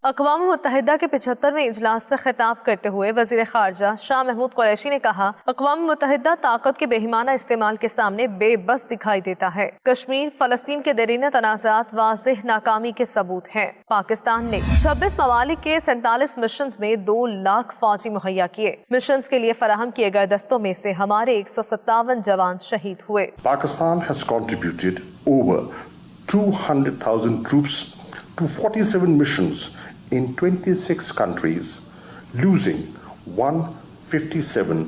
اقوام متحدہ کے 75ویں اجلاس سے خطاب کرتے ہوئے وزیر خارجہ شاہ محمود قریشی نے کہا، اقوام متحدہ طاقت کے بے ایمانہ استعمال کے سامنے بے بس دکھائی دیتا ہے۔ کشمیر، فلسطین کے دیرینہ تنازعات واضح ناکامی کے ثبوت ہیں۔ پاکستان نے 26 ممالک کے 47 مشنز میں 2 لاکھ فوجی مہیا کیے۔ مشنز کے لیے فراہم کیے گئے دستوں میں سے ہمارے 157 جوان شہید ہوئے۔ Pakistan has contributed over 200,000 troops to 47 missions in 26 countries, losing 157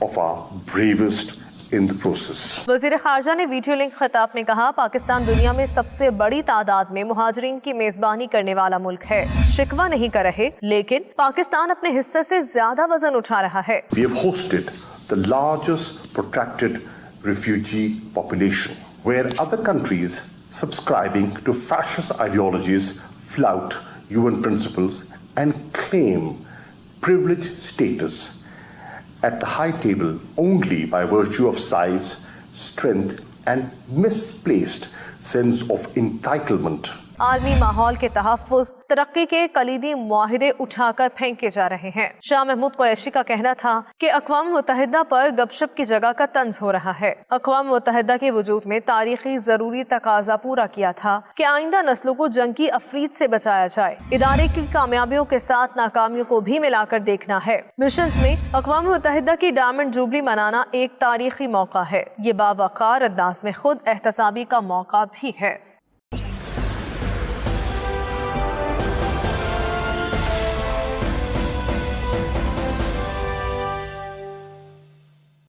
of our bravest in the process. وزیر خارجہ نے ویڈیو لنک خطاب میں کہا، پاکستان دنیا میں سب سے بڑی تعداد میں مہاجرین کی میزبانی کرنے والا ملک ہے۔ شکوہ نہیں کر رہے، لیکن پاکستان اپنے حصے سے زیادہ وزن اٹھا رہا ہے۔ We have hosted the largest protracted refugee population, where other countries subscribing to fascist ideologies flout UN principles and claim privileged status at the high table only by virtue of size, strength, and misplaced sense of entitlement. عالمی ماحول کے تحفظ، ترقی کے کلیدی معاہدے اٹھا کر پھینکے جا رہے ہیں۔ شاہ محمود قریشی کا کہنا تھا کہ اقوام متحدہ پر گپ شپ کی جگہ کا طنز ہو رہا ہے۔ اقوام متحدہ کے وجود میں تاریخی ضروری تقاضا پورا کیا تھا کہ آئندہ نسلوں کو جنگ کی افرید سے بچایا جائے۔ ادارے کی کامیابیوں کے ساتھ ناکامیوں کو بھی ملا کر دیکھنا ہے۔ مشنز میں اقوام متحدہ کی ڈائمنڈ جوبلی منانا ایک تاریخی موقع ہے۔ یہ باوقار انداز میں خود احتسابی کا موقع بھی ہے۔